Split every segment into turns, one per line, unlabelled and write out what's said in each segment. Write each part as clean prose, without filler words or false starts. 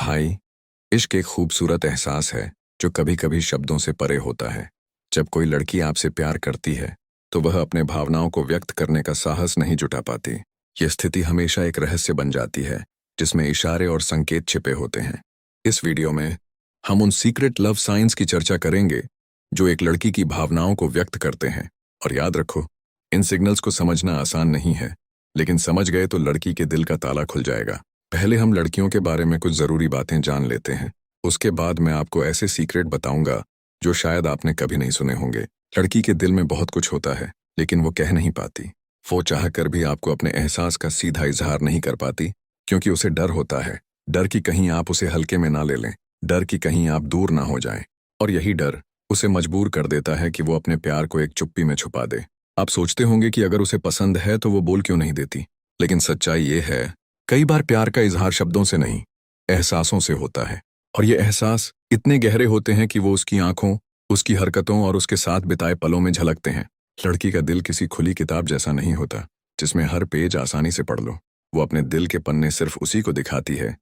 भाई, इश्क एक खूबसूरत एहसास है जो कभी कभी शब्दों से परे होता है। जब कोई लड़की आपसे प्यार करती है तो वह अपने भावनाओं को व्यक्त करने का साहस नहीं जुटा पाती। यह स्थिति हमेशा एक रहस्य बन जाती है जिसमें इशारे और संकेत छिपे होते हैं। इस वीडियो में हम उन सीक्रेट लव साइंस की चर्चा करेंगे जो एक लड़की की भावनाओं को व्यक्त करते हैं। और याद रखो, इन सिग्नल्स को समझना आसान नहीं है, लेकिन समझ गए तो लड़की के दिल का ताला खुल जाएगा। पहले हम लड़कियों के बारे में कुछ ज़रूरी बातें जान लेते हैं। उसके बाद मैं आपको ऐसे सीक्रेट बताऊंगा जो शायद आपने कभी नहीं सुने होंगे। लड़की के दिल में बहुत कुछ होता है, लेकिन वो कह नहीं पाती। वो चाह कर भी आपको अपने एहसास का सीधा इजहार नहीं कर पाती, क्योंकि उसे डर होता है। डर कि कहीं आप उसे हल्के में ना ले लें, डर कि कहीं आप दूर ना हो जाएं। और यही डर उसे मजबूर कर देता है कि वो अपने प्यार को एक चुप्पी में छुपा दे। आप सोचते होंगे कि अगर उसे पसंद है तो वो बोल क्यों नहीं देती, लेकिन सच्चाई ये है, कई बार प्यार का इजहार शब्दों से नहीं, एहसासों से होता है। और ये एहसास इतने गहरे होते हैं कि वो उसकी आंखों, उसकी हरकतों और उसके साथ बिताए पलों में झलकते हैं। लड़की का दिल किसी खुली किताब जैसा नहीं होता जिसमें हर पेज आसानी से पढ़ लो। वो अपने दिल के पन्ने सिर्फ उसी को दिखाती है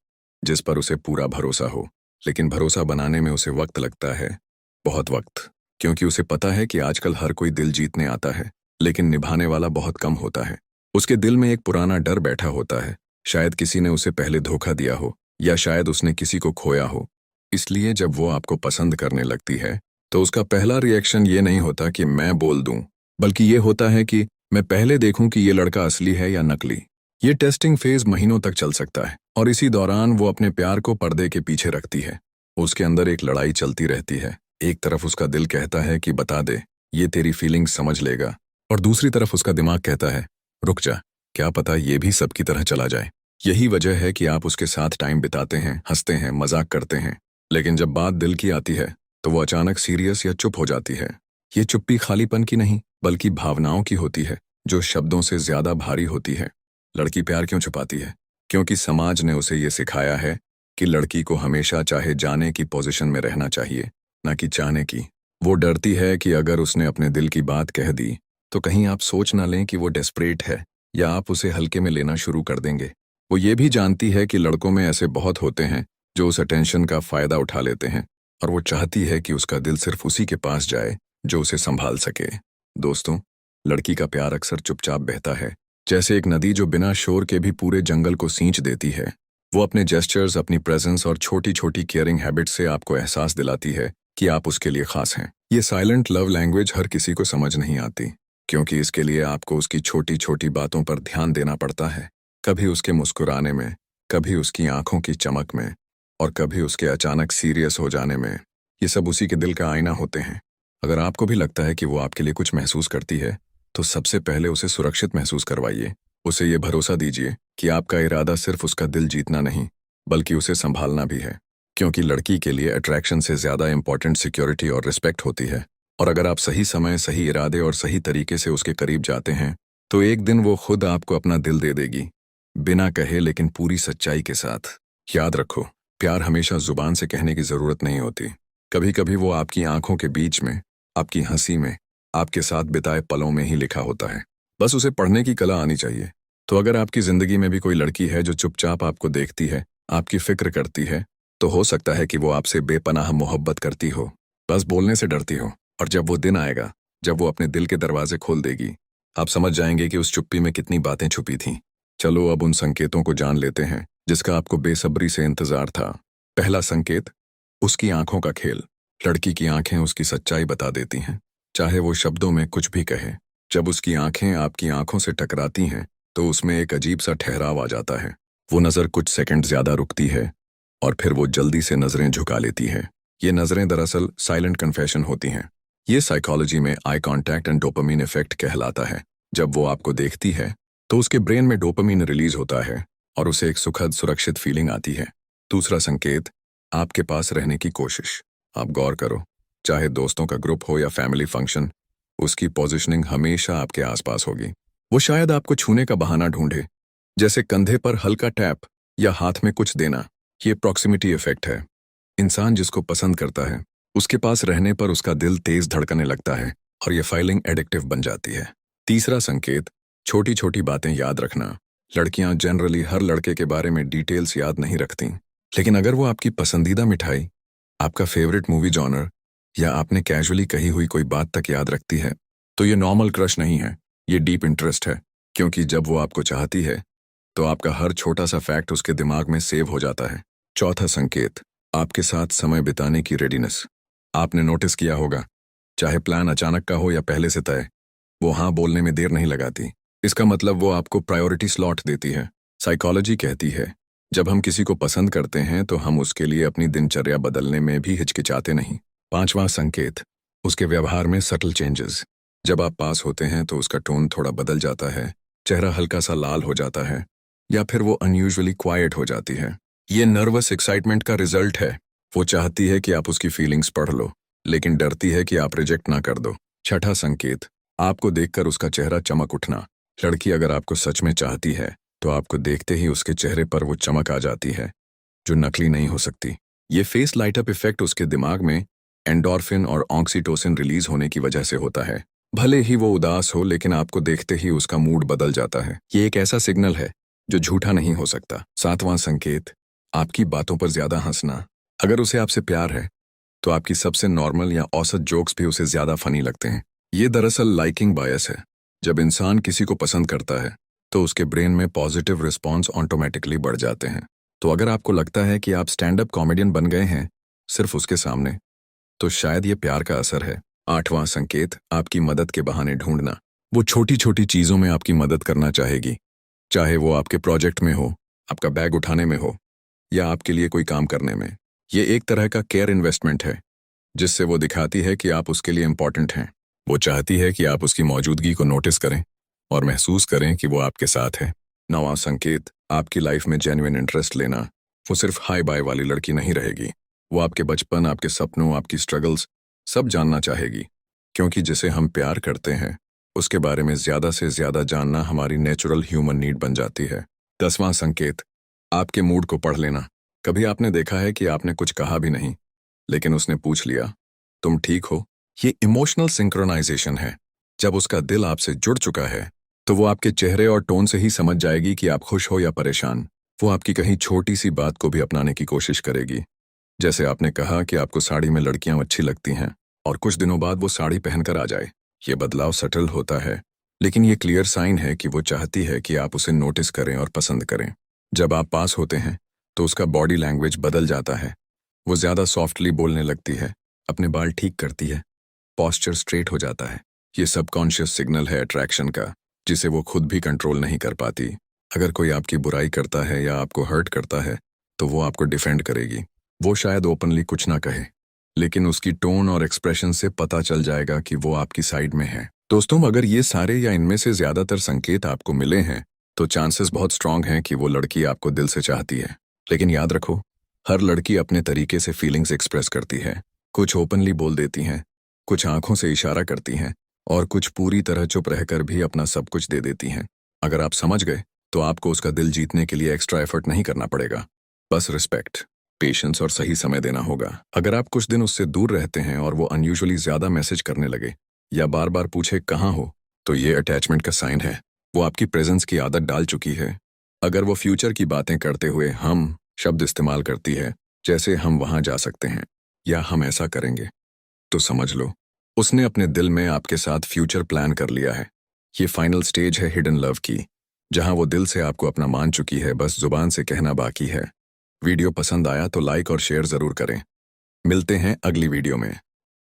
जिस पर उसे पूरा भरोसा हो। लेकिन भरोसा बनाने में उसे वक्त लगता है, बहुत वक्त, क्योंकि उसे पता है कि आजकल हर कोई दिल जीतने आता है, लेकिन निभाने वाला बहुत कम होता है। उसके दिल में एक पुराना डर बैठा होता है। शायद किसी ने उसे पहले धोखा दिया हो, या शायद उसने किसी को खोया हो। इसलिए जब वो आपको पसंद करने लगती है तो उसका पहला रिएक्शन ये नहीं होता कि मैं बोल दूं, बल्कि ये होता है कि मैं पहले देखूं कि ये लड़का असली है या नकली। ये टेस्टिंग फेज महीनों तक चल सकता है, और इसी दौरान वो अपने प्यार को पर्दे के पीछे रखती है। उसके अंदर एक लड़ाई चलती रहती है। एक तरफ उसका दिल कहता है कि बता दे, ये तेरी फीलिंग्स समझ लेगा, और दूसरी तरफ उसका दिमाग कहता है रुक जा, क्या पता ये भी सबकी तरह चला जाए। यही वजह है कि आप उसके साथ टाइम बिताते हैं, हंसते हैं, मजाक करते हैं, लेकिन जब बात दिल की आती है तो वो अचानक सीरियस या चुप हो जाती है। ये चुप्पी खालीपन की नहीं, बल्कि भावनाओं की होती है, जो शब्दों से ज्यादा भारी होती है। लड़की प्यार क्यों छुपाती है? क्योंकि समाज ने उसे ये सिखाया है कि लड़की को हमेशा चाहे जाने की पोजीशन में रहना चाहिए, ना कि चाहने की। वो डरती है कि अगर उसने अपने दिल की बात कह दी तो कहीं आप सोच ना लें कि वो डेस्परेट है, या आप उसे हल्के में लेना शुरू कर देंगे। वो ये भी जानती है कि लड़कों में ऐसे बहुत होते हैं जो उस अटेंशन का फायदा उठा लेते हैं, और वो चाहती है कि उसका दिल सिर्फ उसी के पास जाए जो उसे संभाल सके। दोस्तों, लड़की का प्यार अक्सर चुपचाप बहता है, जैसे एक नदी जो बिना शोर के भी पूरे जंगल को सींच देती है। वो अपने जेस्चर्स, अपनी प्रेजेंस और छोटी छोटी केयरिंग हैबिट से आपको एहसास दिलाती है कि आप उसके लिए खास हैं। ये साइलेंट लव लैंग्वेज हर किसी को समझ नहीं आती, क्योंकि इसके लिए आपको उसकी छोटी छोटी बातों पर ध्यान देना पड़ता है। कभी उसके मुस्कुराने में, कभी उसकी आंखों की चमक में, और कभी उसके अचानक सीरियस हो जाने में। ये सब उसी के दिल का आईना होते हैं। अगर आपको भी लगता है कि वो आपके लिए कुछ महसूस करती है, तो सबसे पहले उसे सुरक्षित महसूस करवाइए। उसे ये भरोसा दीजिए कि आपका इरादा सिर्फ उसका दिल जीतना नहीं, बल्कि उसे संभालना भी है। क्योंकि लड़की के लिए अट्रैक्शन से ज्यादा इंपॉर्टेंट सिक्योरिटी और रिस्पेक्ट होती है। और अगर आप सही समय, सही इरादे और सही तरीके से उसके करीब जाते हैं, तो एक दिन वो खुद आपको अपना दिल दे देगी, बिना कहे लेकिन पूरी सच्चाई के साथ। याद रखो, प्यार हमेशा जुबान से कहने की जरूरत नहीं होती। कभी कभी वो आपकी आंखों के बीच में, आपकी हंसी में, आपके साथ बिताए पलों में ही लिखा होता है। बस उसे पढ़ने की कला आनी चाहिए। तो अगर आपकी जिंदगी में भी कोई लड़की है जो चुपचाप आपको देखती है, आपकी फिक्र करती है, तो हो सकता है कि वो आपसे बेपनाह मोहब्बत करती हो, बस बोलने से डरती हो। और जब वो दिन आएगा जब वो अपने दिल के दरवाजे खोल देगी, आप समझ जाएंगे कि उस चुप्पी में कितनी बातें छुपी थीं। चलो अब उन संकेतों को जान लेते हैं जिसका आपको बेसब्री से इंतजार था। पहला संकेत, उसकी आंखों का खेल। लड़की की आंखें उसकी सच्चाई बता देती हैं, चाहे वो शब्दों में कुछ भी कहे। जब उसकी आंखें आपकी आंखों से टकराती हैं तो उसमें एक अजीब सा ठहराव आ जाता है। वो नज़र कुछ सेकंड ज्यादा रुकती है, और फिर वो जल्दी से नजरें झुका लेती है। ये नजरें दरअसल साइलेंट कन्फेशन होती हैं। ये साइकोलॉजी में eye contact and dopamine effect कहलाता है। जब वो आपको देखती है तो उसके ब्रेन में डोपामीन रिलीज होता है, और उसे एक सुखद, सुरक्षित फीलिंग आती है। दूसरा संकेत, आपके पास रहने की कोशिश। आप गौर करो, चाहे दोस्तों का ग्रुप हो या फैमिली फंक्शन, उसकी पोजीशनिंग हमेशा आपके आसपास होगी। वो शायद आपको छूने का बहाना ढूंढे, जैसे कंधे पर हल्का टैप या हाथ में कुछ देना। ये प्रॉक्सिमिटी इफेक्ट है। इंसान जिसको पसंद करता है, उसके पास रहने पर उसका दिल तेज धड़कने लगता है, और ये फाइलिंग एडिक्टिव बन जाती है। तीसरा संकेत, छोटी छोटी बातें याद रखना। लड़कियां जनरली हर लड़के के बारे में डिटेल्स याद नहीं रखती, लेकिन अगर वो आपकी पसंदीदा मिठाई, आपका फेवरेट मूवी जॉनर या आपने कैजुअली कही हुई कोई बात तक याद रखती है, तो ये नॉर्मल क्रश नहीं है, ये डीप इंटरेस्ट है। क्योंकि जब वो आपको चाहती है, तो आपका हर छोटा सा फैक्ट उसके दिमाग में सेव हो जाता है। चौथा संकेत, आपके साथ समय बिताने की रेडीनेस। आपने नोटिस किया होगा, चाहे प्लान अचानक का हो या पहले से तय, वो हाँ बोलने में देर नहीं लगाती। इसका मतलब वो आपको प्रायोरिटी स्लॉट देती है। साइकोलॉजी कहती है, जब हम किसी को पसंद करते हैं तो हम उसके लिए अपनी दिनचर्या बदलने में भी हिचकिचाते नहीं। पांचवां संकेत, उसके व्यवहार में सटल चेंजेस। जब आप पास होते हैं तो उसका टोन थोड़ा बदल जाता है, चेहरा हल्का सा लाल हो जाता है, या फिर वो अनयूजुअली क्वाइट हो जाती है। ये नर्वस एक्साइटमेंट का रिजल्ट है। वो चाहती है कि आप उसकी फीलिंग्स पढ़ लो, लेकिन डरती है कि आप रिजेक्ट ना कर दो। छठा संकेत, आपको देखकर उसका चेहरा चमक उठना। लड़की अगर आपको सच में चाहती है, तो आपको देखते ही उसके चेहरे पर वो चमक आ जाती है, जो नकली नहीं हो सकती। ये फेस लाइटअप इफेक्ट उसके दिमाग में एंडोर्फिन और ऑक्सीटोसिन रिलीज होने की वजह से होता है। भले ही वो उदास हो, लेकिन आपको देखते ही उसका मूड बदल जाता है। ये एक ऐसा सिग्नल है जो झूठा नहीं हो सकता। सातवां संकेत, आपकी बातों पर ज्यादा हंसना। अगर उसे आपसे प्यार है, तो आपकी सबसे नॉर्मल या औसत जोक्स भी उसे ज्यादा फनी लगते हैं। ये दरअसल लाइकिंग बायस है। जब इंसान किसी को पसंद करता है, तो उसके ब्रेन में पॉजिटिव रिस्पॉन्स ऑटोमेटिकली बढ़ जाते हैं। तो अगर आपको लगता है कि आप स्टैंड अप कॉमेडियन बन गए हैं सिर्फ उसके सामने, तो शायद ये प्यार का असर है। आठवां संकेत, आपकी मदद के बहाने ढूंढना। वो छोटी छोटी चीजों में आपकी मदद करना चाहेगी, चाहे वो आपके प्रोजेक्ट में हो, आपका बैग उठाने में हो, या आपके लिए कोई काम करने में। ये एक तरह का केयर इन्वेस्टमेंट है, जिससे वो दिखाती है कि आप उसके लिए इम्पोर्टेंट हैं। वो चाहती है कि आप उसकी मौजूदगी को नोटिस करें और महसूस करें कि वो आपके साथ है। नौवां संकेत, आपकी लाइफ में जेन्युइन इंटरेस्ट लेना। वो सिर्फ हाई बाय वाली लड़की नहीं रहेगी। वो आपके बचपन, आपके सपनों, आपकी स्ट्रगल्स सब जानना चाहेगी। क्योंकि जिसे हम प्यार करते हैं, उसके बारे में ज्यादा से ज्यादा जानना हमारी नेचुरल ह्यूमन नीड बन जाती है। 10वां संकेत, आपके मूड को पढ़ लेना। कभी आपने देखा है कि आपने कुछ कहा भी नहीं, लेकिन उसने पूछ लिया, तुम ठीक हो? ये इमोशनल सिंक्रोनाइजेशन है। जब उसका दिल आपसे जुड़ चुका है, तो वो आपके चेहरे और टोन से ही समझ जाएगी कि आप खुश हो या परेशान। वो आपकी कहीं छोटी सी बात को भी अपनाने की कोशिश करेगी। जैसे आपने कहा कि आपको साड़ी में लड़कियां अच्छी लगती हैं, और कुछ दिनों बाद वो साड़ी पहनकर आ जाए। ये बदलाव सटल होता है, लेकिन ये क्लियर साइन है कि वो चाहती है कि आप उसे नोटिस करें और पसंद करें। जब आप पास होते हैं, तो उसका बॉडी लैंग्वेज बदल जाता है। वो ज्यादा सॉफ्टली बोलने लगती है, अपने बाल ठीक करती है, पॉस्चर स्ट्रेट हो जाता है। ये सबकॉन्शियस सिग्नल है अट्रैक्शन का, जिसे वो खुद भी कंट्रोल नहीं कर पाती। अगर कोई आपकी बुराई करता है या आपको हर्ट करता है, तो वो आपको डिफेंड करेगी। वो शायद ओपनली कुछ ना कहे, लेकिन उसकी टोन और एक्सप्रेशन से पता चल जाएगा कि वो आपकी साइड में है। दोस्तों, अगर ये सारे या इनमें से ज्यादातर संकेत आपको मिले हैं, तो चांसेस बहुत स्ट्रांग हैं कि वो लड़की आपको दिल से चाहती है। लेकिन याद रखो, हर लड़की अपने तरीके से फीलिंग्स एक्सप्रेस करती है। कुछ ओपनली बोल देती हैं, कुछ आंखों से इशारा करती हैं, और कुछ पूरी तरह चुप रहकर भी अपना सब कुछ दे देती हैं। अगर आप समझ गए, तो आपको उसका दिल जीतने के लिए एक्स्ट्रा एफर्ट नहीं करना पड़ेगा। बस रिस्पेक्ट, पेशेंस और सही समय देना होगा। अगर आप कुछ दिन उससे दूर रहते हैं और वो अनयूजुअली ज्यादा मैसेज करने लगे या बार बार पूछे कहाँ हो, तो ये अटैचमेंट का साइन है। वो आपकी प्रेजेंस की आदत डाल चुकी है। अगर वो फ्यूचर की बातें करते हुए हम शब्द इस्तेमाल करती है, जैसे हम वहां जा सकते हैं या हम ऐसा करेंगे, तो समझ लो उसने अपने दिल में आपके साथ फ्यूचर प्लान कर लिया है। ये फाइनल स्टेज है हिडन लव की, जहां वो दिल से आपको अपना मान चुकी है, बस जुबान से कहना बाकी है। वीडियो पसंद आया तो लाइक और शेयर जरूर करें। मिलते हैं अगली वीडियो में।